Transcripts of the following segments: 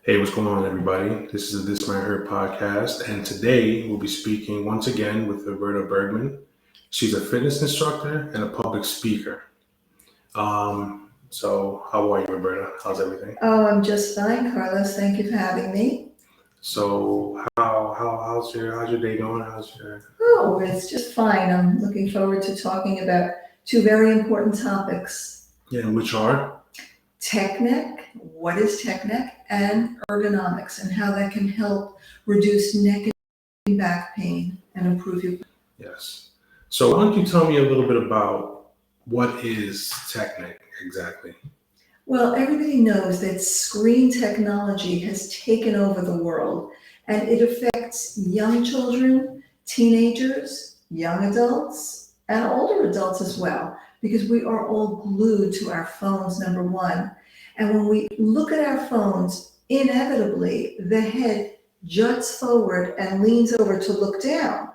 Hey, what's going on, everybody? This is the This Might Hurt podcast, and today we'll be speaking once again with Roberta Bergman. She's a fitness instructor and a public speaker. So how are you, Roberta? How's everything? Oh, I'm just fine, Carlos. Thank you for having me. So how's your day going? Oh, it's just fine. I'm looking forward to talking about two very important topics. And which are? Tech neck, what is tech neck, and ergonomics, and how that can help reduce neck and back pain and improve your. Yes. So why don't you tell me a little bit about what is Technic exactly? Well, everybody knows that screen technology has taken over the world, and it affects young children, teenagers, young adults, and older adults as well, because we are all glued to our phones, number one. And when we look at our phones, inevitably the head juts forward and leans over to look down.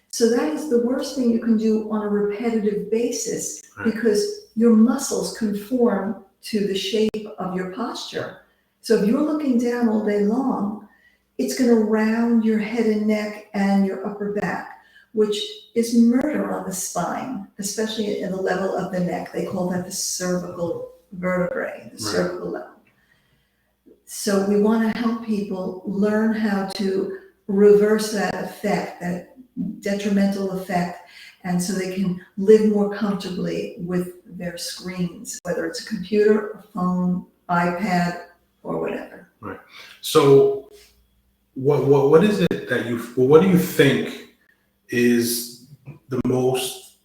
So that is the worst thing you can do on a repetitive basis, because your muscles conform to the shape of your posture. So if you're looking down all day long, it's going to round your head and neck and your upper back, which is murder on the spine, especially in the level of the neck. They call that the cervical vertebrae, the cervical level. So we want to help people learn how to reverse that effect, that detrimental effect, and so they can live more comfortably with their screens, whether it's a computer, a phone, iPad, or whatever. Right. So what is it that what do you think is the most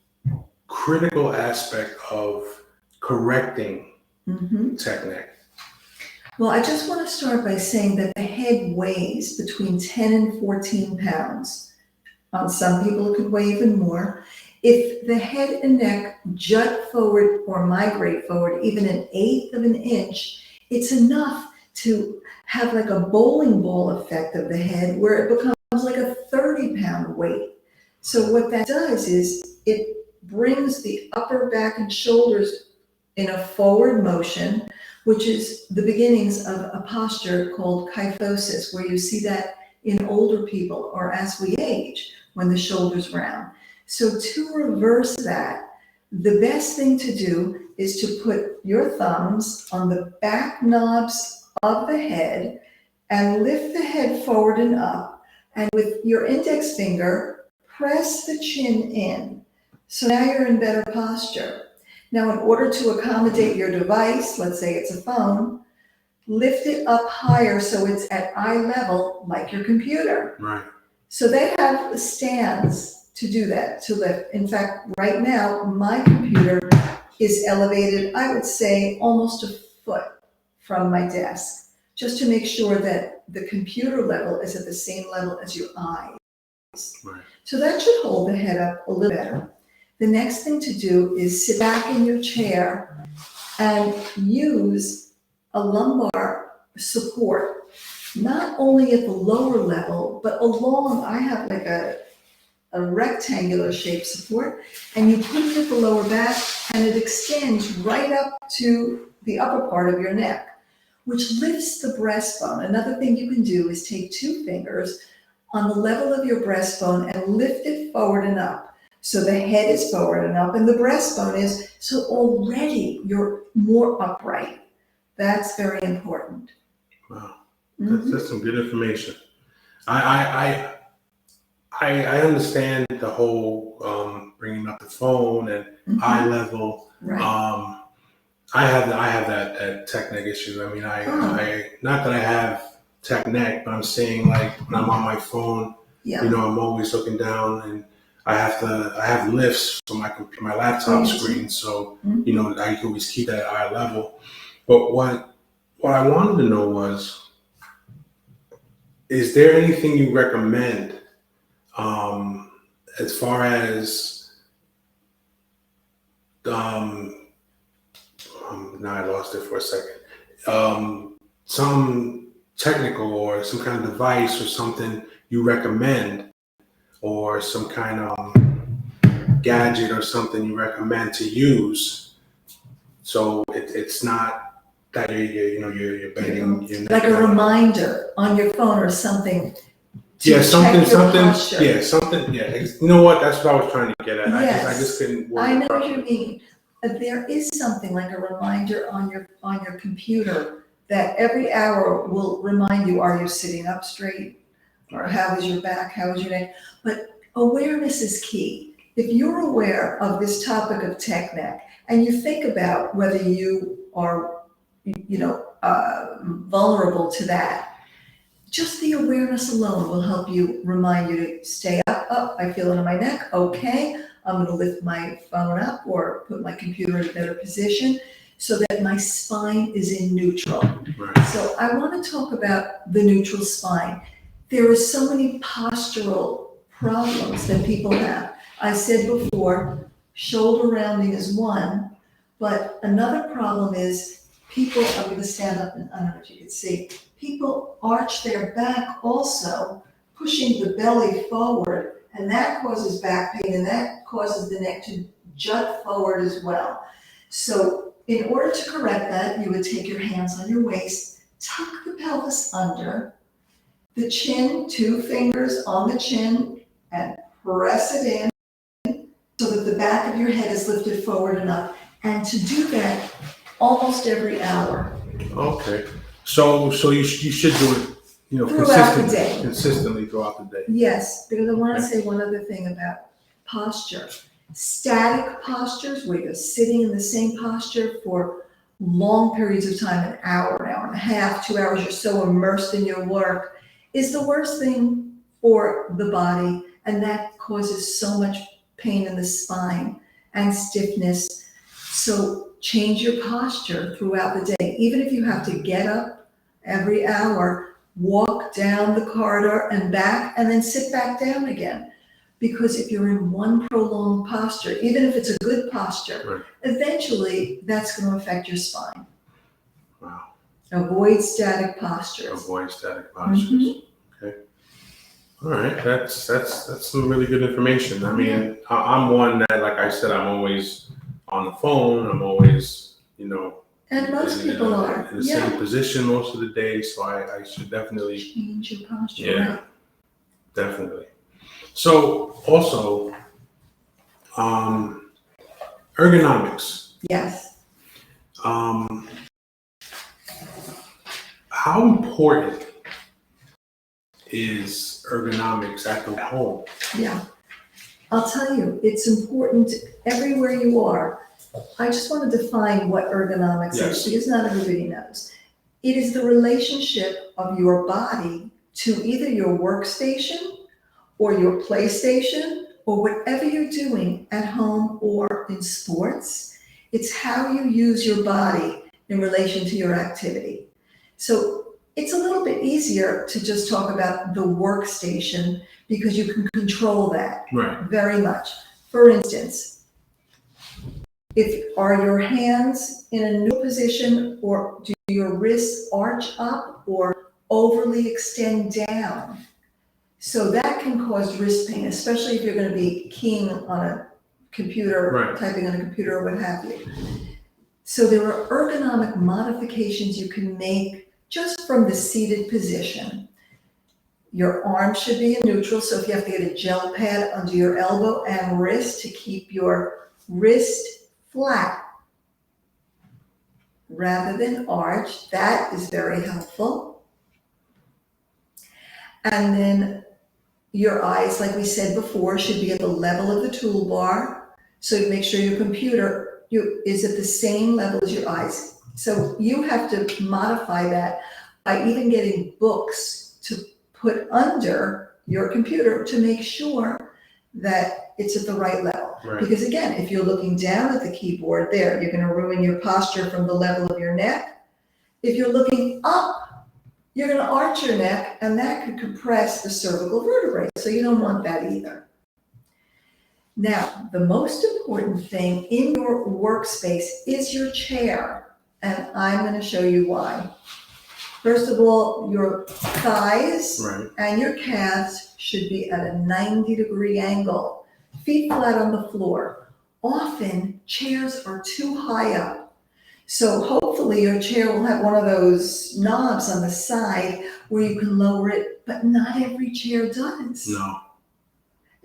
critical aspect of correcting technique? Well, I just want to start by saying that the head weighs between 10 and 14 pounds. On some people, it could weigh even more. If the head and neck jut forward or migrate forward even an eighth of an inch, it's enough to have like a bowling ball effect of the head where it becomes like a 30-pound weight. So what that does is it brings the upper back and shoulders in a forward motion, which is the beginnings of a posture called kyphosis, where you see that in older people or as we age when the shoulders round. So to reverse that, the best thing to do is to put your thumbs on the back knobs of the head and lift the head forward and up. And with your index finger, press the chin in. So now you're in better posture. Now, in order to accommodate your device, let's say it's a phone, lift it up higher so it's at eye level like your computer. Right. So they have stands to do that, to lift. In fact, right now, my computer is elevated, I would say, almost a foot from my desk, just to make sure that the computer level is at the same level as your eyes. Right. So that should hold the head up a little better. The next thing to do is sit back in your chair and use a lumbar support, not only at the lower level, but along. I have like a rectangular shaped support, and you put it at the lower back and it extends right up to the upper part of your neck, which lifts the breastbone. Another thing you can do is take two fingers on the level of your breastbone and lift it forward and up. So the head is forward and up and the breastbone is, so already you're more upright. That's very important. Wow, that's some good information. I understand the whole bringing up the phone and eye level. Right. I have that tech neck issue. I mean, I not that I have tech neck, but I'm saying like when I'm on my phone, I'm always looking down and I have lifts for my laptop screen, so I can always keep that at eye level. But what I wanted to know was, is there anything you recommend as far as now I lost it for a second. Some technical or some kind of device or something you recommend, or some kind of gadget or something you recommend to use, so it's not that you're bending your neck like a down. reminder on your phone or something. Something. Posture. Yeah, something. Yeah, you know what? That's what I was trying to get at. Yes. I just couldn't word I it know what properly. you mean. There is something like a reminder on your computer that every hour will remind you: are you sitting up straight, or how is your back, how is your neck? But awareness is key. If you're aware of this topic of tech neck, and you think about whether you are, vulnerable to that, just the awareness alone will help you remind you to stay up. Oh, I feel it in my neck. Okay, I'm going to lift my phone up or put my computer in a better position so that my spine is in neutral. Right. So I want to talk about the neutral spine. There are so many postural problems that people have. I said before, shoulder rounding is one, but another problem is people, I'm going to stand up and I don't know if you can see, people arch their back also, pushing the belly forward, and that causes back pain, and that causes the neck to jut forward as well. So in order to correct that, you would take your hands on your waist, tuck the pelvis under, the chin, 2 fingers on the chin, and press it in so that the back of your head is lifted forward enough. And to do that almost every hour. Okay. So you should do it, Throughout the day. consistently throughout the day. Yes, because I want to say one other thing about posture. Static postures, where you're sitting in the same posture for long periods of time, an hour and a half, 2 hours, you're so immersed in your work, is the worst thing for the body, and that causes so much pain in the spine and stiffness. So change your posture throughout the day. Even if you have to get up every hour, walk down the corridor and back, and then sit back down again. Because if you're in one prolonged posture, even if it's a good posture, eventually that's going to affect your spine. Wow. Avoid static postures. Mm-hmm. Okay. All right. That's some really good information. I mean, I'm one that, like I said, I'm always on the phone. I'm always, and most people are in the same position most of the day. So I should definitely change your posture. Yeah, right? Definitely. So also, ergonomics. Yes. How important is ergonomics at the home? Yeah, I'll tell you, it's important everywhere you are. I just want to define what ergonomics is, because not everybody knows. It is the relationship of your body to either your workstation or your PlayStation or whatever you're doing at home or in sports. It's how you use your body in relation to your activity. So it's a little bit easier to just talk about the workstation because you can control that very much. For instance, are your hands in a new position, or do your wrists arch up or overly extend down? So that can cause wrist pain, especially if you're going to be keying on a computer, typing on a computer or what have you. So there are ergonomic modifications you can make just from the seated position. Your arm should be in neutral, so if you have to get a gel pad under your elbow and wrist to keep your wrist flat rather than arched, that is very helpful. And then your eyes, like we said before, should be at the level of the toolbar. So you make sure your computer is at the same level as your eyes. So you have to modify that by even getting books to put under your computer to make sure that it's at the right level. Because again, if you're looking down at the keyboard there, you're going to ruin your posture from the level of your neck. If you're looking up, you're going to arch your neck, and that could compress the cervical vertebrae. So you don't want that either. Now, the most important thing in your workspace is your chair, and I'm going to show you why. First of all, your thighs and your calves should be at a 90-degree angle, feet flat on the floor. Often, chairs are too high up. So hopefully your chair will have one of those knobs on the side where you can lower it, but not every chair does. No.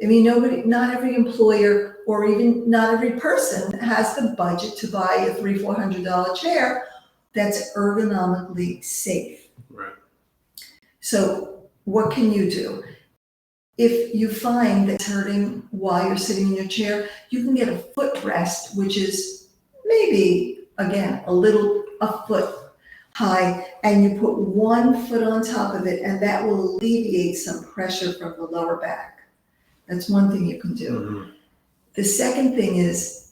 I mean, not every employer or even not every person has the budget to buy a $300-400 chair that's ergonomically safe. Right. So what can you do? If you find that it's hurting while you're sitting in your chair, you can get a footrest, which is maybe, again, a foot high, and you put one foot on top of it, and that will alleviate some pressure from the lower back. That's one thing you can do. Mm-hmm. The second thing is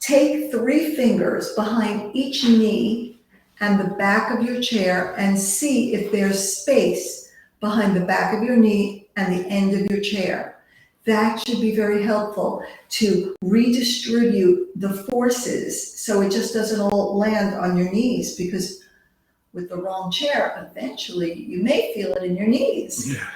take 3 fingers behind each knee and the back of your chair and see if there's space behind the back of your knee and the end of your chair. That should be very helpful to redistribute the forces so it just doesn't all land on your knees, because with the wrong chair, eventually you may feel it in your knees. Yeah.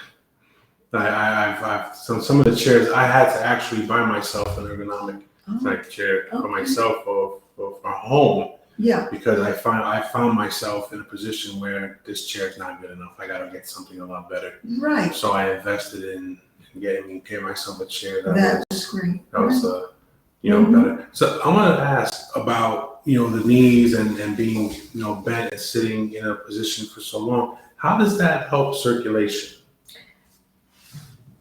I've some of the chairs I had to actually buy myself an ergonomic type chair for myself or for home. Yeah. Because I found myself in a position where this chair is not good enough. I got to get something a lot better. Right. So I invested in getting myself a chair that was great. That was better. So I want to ask about the knees and being bent and sitting in a position for so long. How does that help circulation?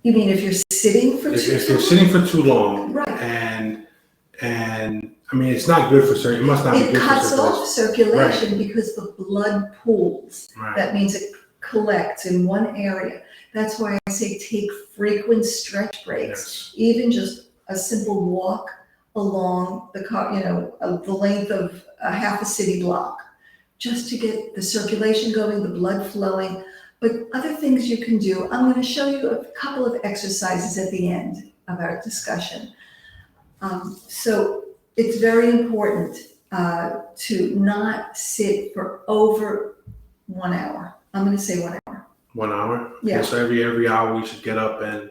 You mean if you're sitting for too long? If you're sitting for too long, right? And I mean, it's not good for circulation. It must not be good for circulation. It cuts off circulation because the blood pools. Right. That means it collects in one area. That's why I say take frequent stretch breaks. Yes. Even just a simple walk along the length of a half a city block, just to get the circulation going, the blood flowing. But other things you can do, I'm going to show you a couple of exercises at the end of our discussion. So it's very important to not sit for over 1 hour. I'm going to say 1 hour. 1 hour? Yeah. Okay, so every hour we should get up and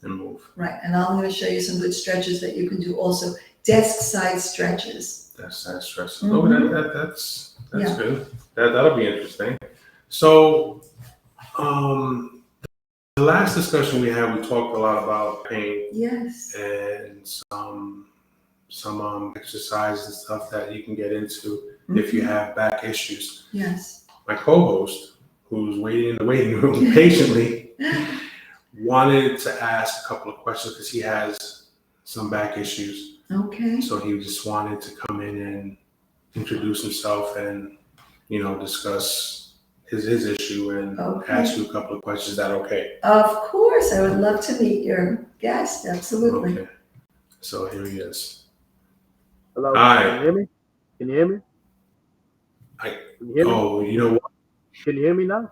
move. Right. And I'm going to show you some good stretches that you can do also. Desk side stretches. Desk side stretches. Mm-hmm. Oh, that's good. That'll be interesting. So, the last discussion we had, we talked a lot about pain. Yes. And some exercises and stuff that you can get into if you have back issues. Yes. My co-host, who's waiting in the waiting room patiently, wanted to ask a couple of questions because he has some back issues. Okay. So he just wanted to come in and introduce himself and discuss his issue and ask you a couple of questions. Is that okay? Of course, I would love to meet your guest. Absolutely. Okay. So here he is. Hello. Hi. Can you hear me? Can you hear me? Can you hear me? Oh, you know what? Can you hear me now?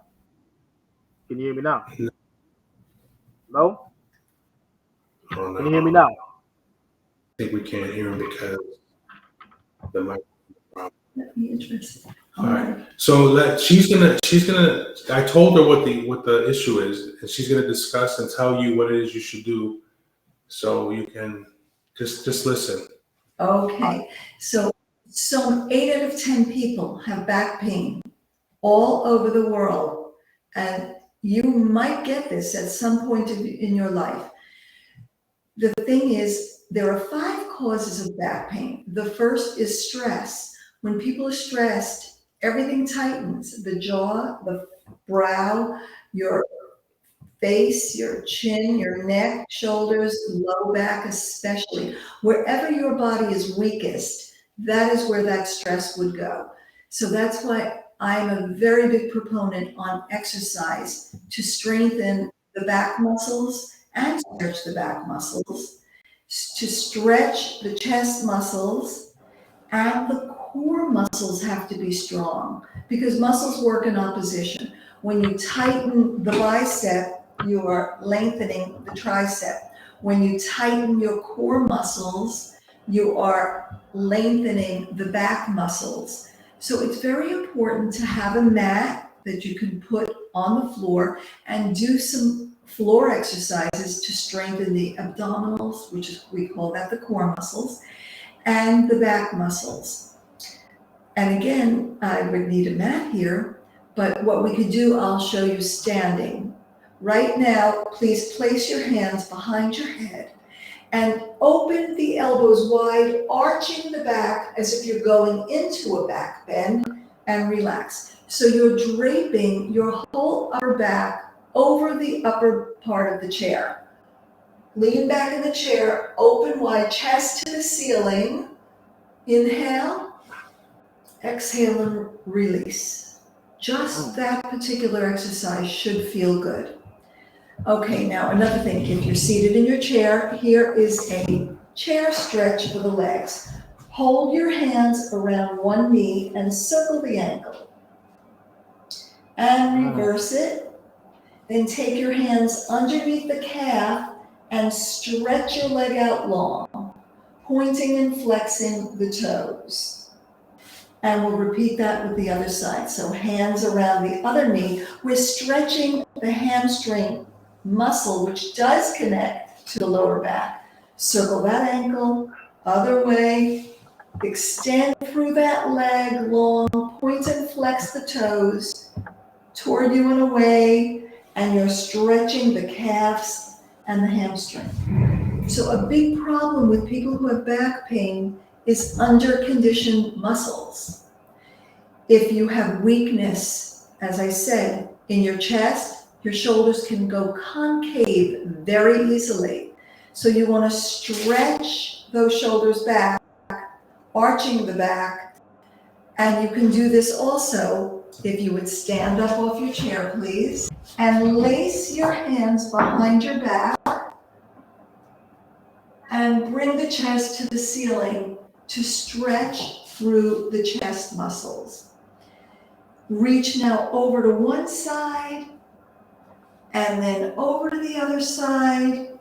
Can you hear me now? No? Oh, no. Can you hear me now? I think we can't hear him because the mic. That'd be interesting. All right. So she's gonna. I told her what the issue is, and she's gonna discuss and tell you what it is you should do, so you can just listen. Okay. So 8 out of 10 people have back pain all over the world, and you might get this at some point in your life. The thing is, there are 5 causes of back pain. The first is stress. When people are stressed, everything tightens. The jaw, the brow, your face, your chin, your neck, shoulders, low back especially. Wherever your body is weakest, that is where that stress would go. So that's why I'm a very big proponent on exercise to strengthen the back muscles and stretch the back muscles, to stretch the chest muscles, and the core muscles have to be strong because muscles work in opposition. When you tighten the bicep, you are lengthening the tricep. When you tighten your core muscles, you are lengthening the back muscles. So it's very important to have a mat that you can put on the floor and do some floor exercises to strengthen the abdominals, we call that the core muscles, and the back muscles. And again, I would need a mat here, but what we could do, I'll show you standing. Right now, please place your hands behind your head and open the elbows wide, arching the back as if you're going into a back bend, and relax. So you're draping your whole upper back over the upper part of the chair. Lean back in the chair, open wide, chest to the ceiling. Inhale, exhale, and release. Just that particular exercise should feel good. Okay, now another thing, if you're seated in your chair, here is a chair stretch for the legs. Hold your hands around one knee and circle the ankle. And reverse it. Then take your hands underneath the calf and stretch your leg out long, pointing and flexing the toes. And we'll repeat that with the other side. So hands around the other knee. We're stretching the hamstring muscle, which does connect to the lower back. Circle that ankle, other way, extend through that leg long, point and flex the toes toward you and away, and you're stretching the calves and the hamstring. So a big problem with people who have back pain is under-conditioned muscles. If you have weakness, as I said, in your chest, your shoulders can go concave very easily. So you want to stretch those shoulders back, arching the back. And you can do this also if you would stand up off your chair, please, and lace your hands behind your back and bring the chest to the ceiling to stretch through the chest muscles. Reach now over to one side and then over to the other side,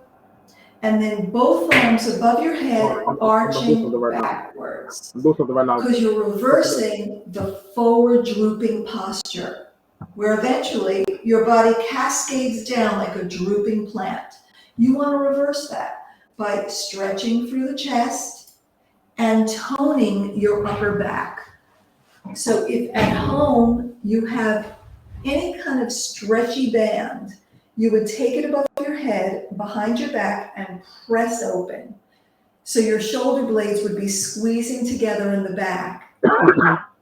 and then both arms above your head arching backwards. Because you're reversing the forward drooping posture, where eventually your body cascades down like a drooping plant. You want to reverse that by stretching through the chest and toning your upper back. So if at home you have any kind of stretchy band, you would take it above your head, behind your back, and press open. So your shoulder blades would be squeezing together in the back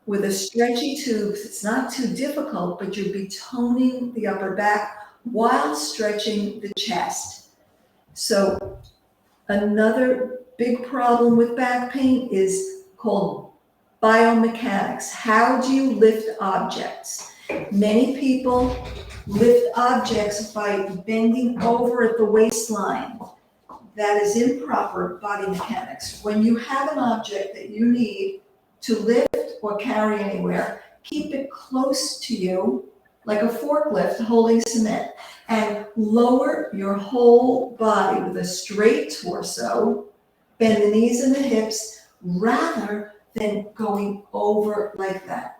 with a stretchy tube. It's not too difficult, but you'd be toning the upper back while stretching the chest. So another big problem with back pain is called biomechanics. How do you lift objects? Many people lift objects by bending over at the waistline. That is improper body mechanics. When you have an object that you need to lift or carry anywhere, keep it close to you, like a forklift holding cement, and lower your whole body with a straight torso, bend the knees and the hips, rather than going over like that,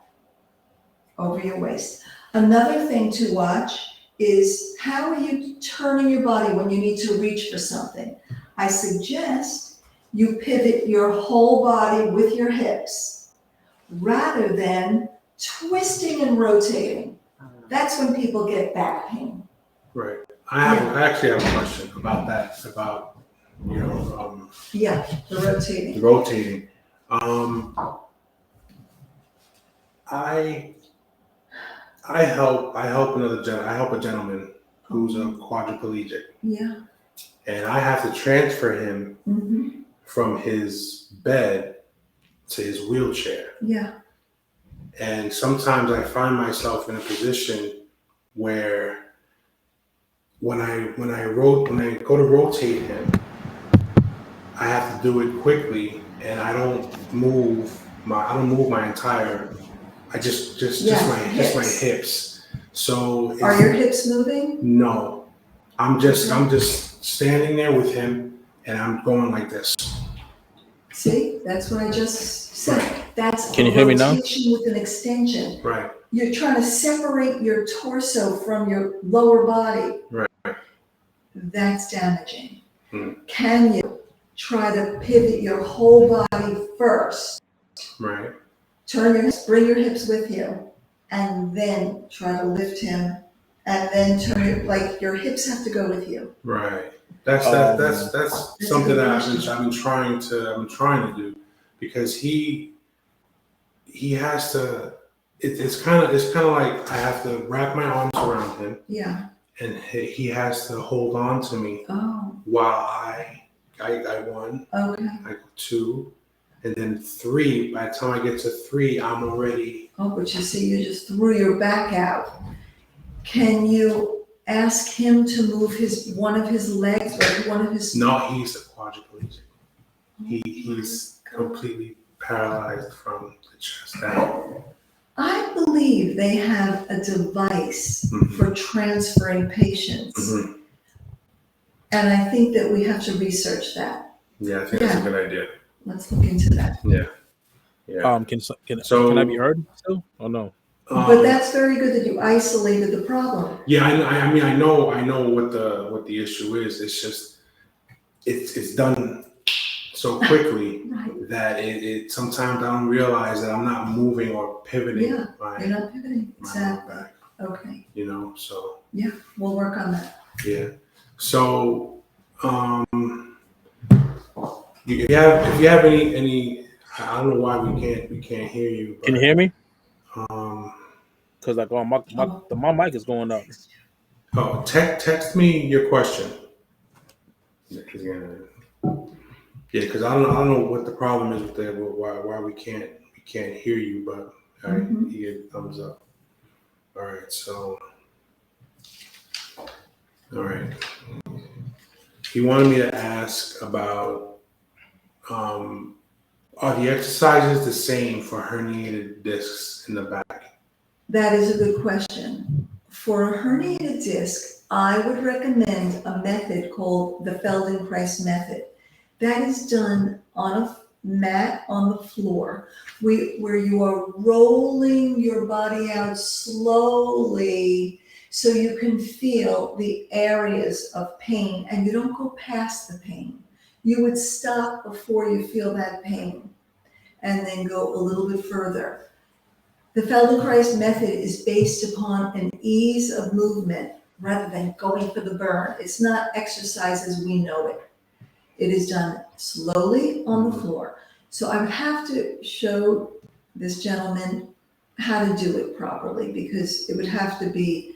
over your waist. Another thing to watch is how are you turning your body when you need to reach for something. I suggest you pivot your whole body with your hips rather than twisting and rotating. That's when people get back pain. Right. I actually have a question about that, about, the rotating. The rotating. I help a gentleman who's a quadriplegic. Yeah. And I have to transfer him from his bed to his wheelchair. Yeah. And sometimes I find myself in a position where when I go to rotate him, I have to do it quickly, and I don't move my entire. I just my hips. So are your hips moving? No, I'm just standing there with him, and I'm going like this. See, that's what I just said. Right. That's Can you hear me now? rotation with an extension. Right. You're trying to separate your torso from your lower body. Right. That's damaging. Mm. Can you try to pivot your whole body first? Right. Turn your hips, bring your hips with you, and then try to lift him, and then turn it, like your hips have to go with you. Right. That's That's something a good that question. I've been trying to do because he has to. It's kind of like I have to wrap my arms around him, Yeah. and he has to hold on to me Oh, while I one, okay. I go two, and then three. By the time I get to three, I'm already. Oh, but you see, you just threw your back out. Can you ask him to move one of his legs, like one of his? No, he's a quadriplegic. He's completely paralyzed from the chest down. I believe they have a device for transferring patients. And I think that we have to research that. Yeah, I think that's a good idea. Let's look into that. Yeah. Can I be heard still? Oh no. But that's very good that you isolated the problem. Yeah, I mean, I know what the issue is. It's just it's done so quickly Right. that it sometimes I don't realize that I'm not moving or pivoting. Yeah, you're not pivoting. Exactly. Back, okay. So. Yeah, we'll work on that. Yeah. So, if you have any, I don't know why we can't hear you. But, can you hear me? Because like my mic is going up. Oh, text me your question. Yeah, because I don't know what the problem is with that. Why we can't hear you, but you get a thumbs up. All right, so all right. He wanted me to ask about are the exercises the same for herniated discs in the back? That is a good question. For a herniated disc, I would recommend a method called the Feldenkrais method. That is done on a mat on the floor where you are rolling your body out slowly so you can feel the areas of pain and you don't go past the pain. You would stop before you feel that pain and then go a little bit further. The Feldenkrais method is based upon an ease of movement rather than going for the burn. It's not exercise as we know it. It is done slowly on the floor. So I would have to show this gentleman how to do it properly because it would have to be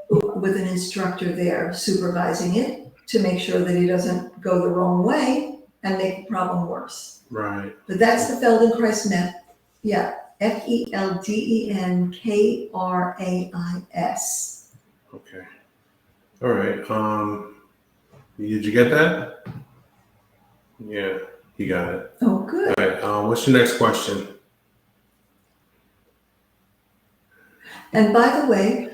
with an instructor there supervising it to make sure that he doesn't go the wrong way and make the problem worse. Right. But that's the Feldenkrais method. Yeah. Feldenkrais. Okay. All right. Did you get that? Yeah, he got it. Oh, good. All right. What's your next question? And by the way,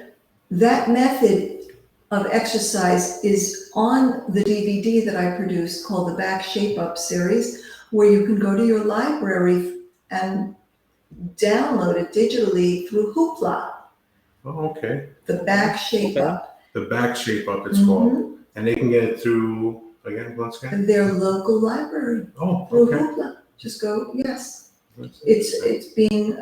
that method of exercise is on the DVD that I produced called the Back Shape Up series, where you can go to your library and download it digitally through Hoopla. Oh, okay. The Back Shape Up. The Back Shape Up, it's called. And they can get it through, once again? Their local library. Oh, through okay. Hoopla. Just go, yes. It's being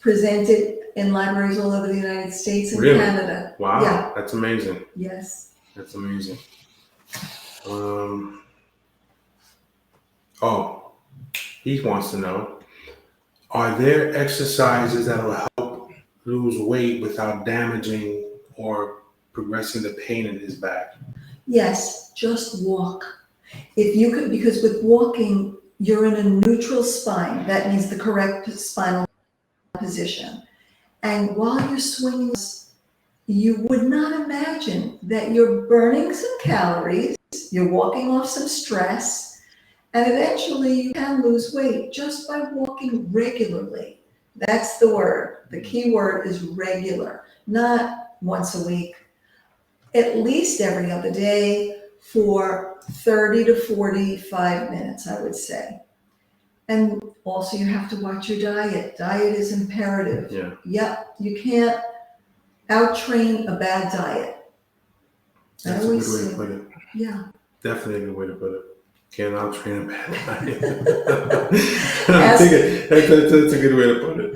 presented in libraries all over the United States and Canada. Wow, yeah. That's amazing. Yes. That's amazing. He wants to know, are there exercises that will help lose weight without damaging or progressing the pain in his back? Yes, just walk. If you could, because with walking, you're in a neutral spine. That means the correct spinal position. And while you're swinging, you would not imagine that you're burning some calories, you're walking off some stress, and eventually you can lose weight just by walking regularly. That's the word. The key word is regular, not once a week, at least every other day for 30 to 45 minutes, I would say. And also you have to watch your diet. Diet is imperative. Yeah. Yep, you can't out-train a bad diet. That's a good way to put it. Yeah. Definitely a good way to put it. Cannot train a bad diet. I think that's a good way to put it.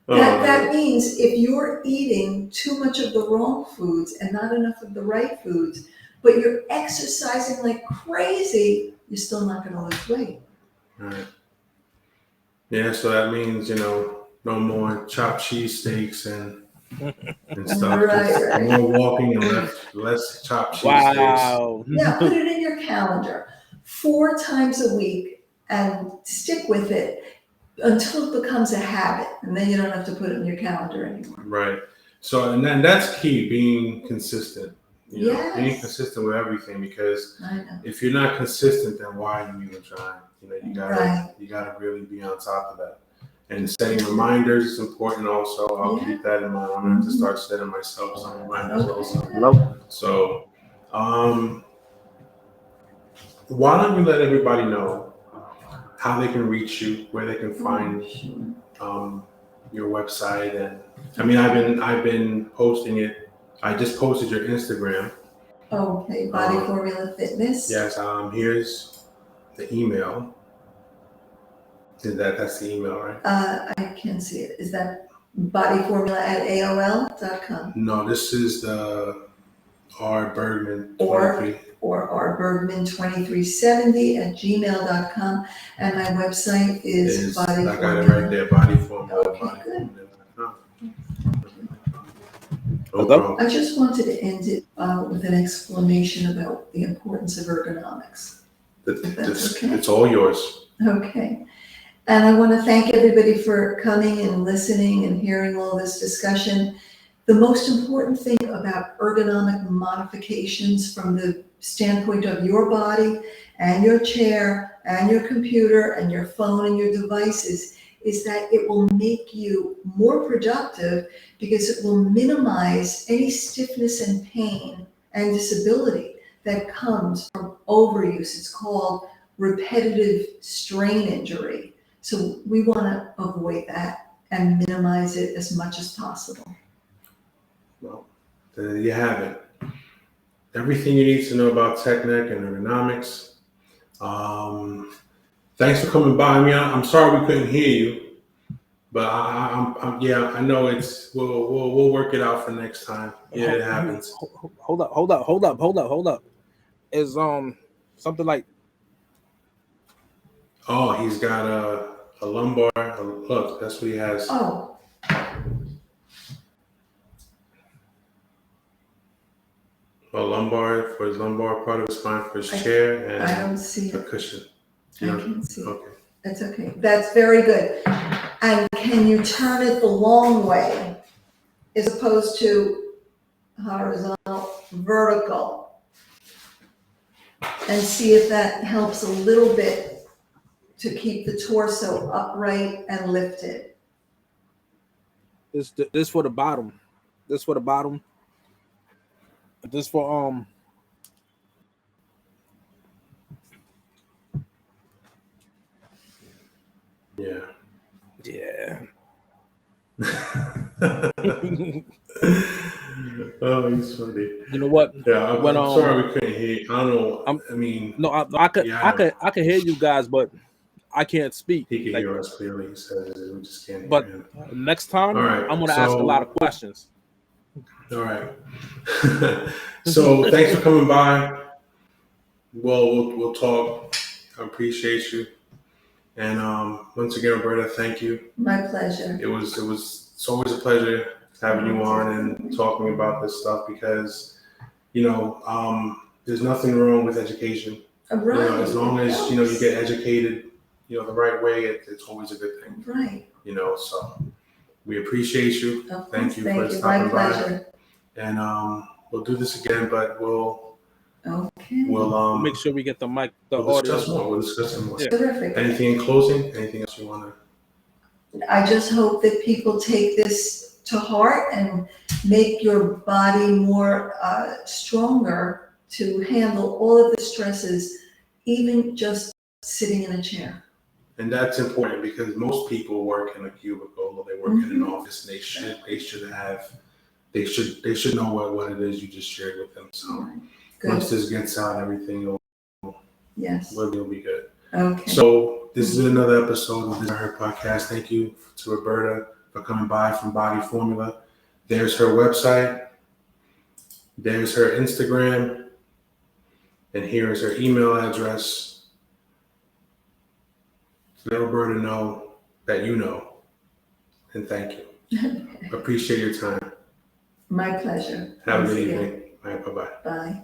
That means if you're eating too much of the wrong foods and not enough of the right foods, but you're exercising like crazy, you're still not going to lose weight. Right. Yeah, so that means, no more chopped cheese steaks and stuff. Right. More walking and less chopped cheese Wow. Now put it in your calendar 4 times a week and stick with it until it becomes a habit, and then you don't have to put it in your calendar anymore. steaks. Right. So, and then that's key, being consistent. Yes. Being consistent with everything, because I know. if you're not consistent, then why are you even trying? You gotta really be on top of that. And setting reminders is important also. I'll keep that in mind. I'm gonna have to start setting myself some reminders also. Hello. So, why don't you let everybody know how they can reach you, where they can find your website? And I mean, I've been posting it. I just posted your Instagram. Okay, Body Formula Fitness. Yes. Here's the email. That's the email, right? I can see it. Is that bodyformula@aol.com? No, this is the R Bergman 23. Or rbergman2370@gmail.com, and my website is Body I got Formula. it right there, Body Formula. Okay, good. No I just wanted to end it with an explanation about the importance of ergonomics. That's okay. It's all yours. Okay. And I want to thank everybody for coming and listening and hearing all this discussion. The most important thing about ergonomic modifications from the standpoint of your body and your chair and your computer and your phone and your devices is that it will make you more productive, because it will minimize any stiffness and pain and disability that comes from overuse. It's called repetitive strain injury. So we want to avoid that and minimize it as much as possible. Well, there you have it. Everything you need to know about TechNet and ergonomics. Thanks for coming by. I mean, I'm sorry we couldn't hear you, but I know we'll work it out for next time. Yeah, it happens. Hold up. Is something like? Oh, he's got a lumbar. Look, that's what he has. Oh. A lumbar for his lumbar part of his spine for his chair, and I don't see a cushion. I can see Okay. That's okay. That's very good. And can you turn it the long way as opposed to horizontal, vertical? And see if that helps a little bit to keep the torso upright and lifted. This for the bottom. This for the bottom. This for Yeah. Oh, he's funny. You know what? Yeah, I'm sorry we couldn't hear you. I don't know. I could hear you guys, but I can't speak. He can hear us clearly. He says we just can't hear but him. Next time, all right, I'm going to ask a lot of questions. All right. So thanks for coming by. Well, we'll talk. I appreciate you. And once again, Roberta, thank you. My pleasure. It's always a pleasure having you on and talking about this stuff, because there's nothing wrong with education. Right. As long as you get educated the right way, it's always a good thing. Right. So we appreciate you. Thank you for stopping My pleasure. by. And we'll do this again, but we'll make sure we get the mic, we'll discuss more. We'll discuss some more. Yeah. Terrific. Anything in closing? Anything else you want to? I just hope that people take this to heart and make your body more stronger to handle all of the stresses, even just sitting in a chair. And that's important, because most people work in a cubicle or they work in an office, and they should know what it is you just shared with them. So once this gets out, everything will Yes. We'll be good. Okay. So this is another episode of the Her Podcast. Thank you to Roberta for coming by from Body Formula. There's her website. There's her Instagram. And here is her email address. Let Roberta know that you know. And thank you. Appreciate your time. My pleasure. Have a Once good again. evening. All right, bye-bye. Bye.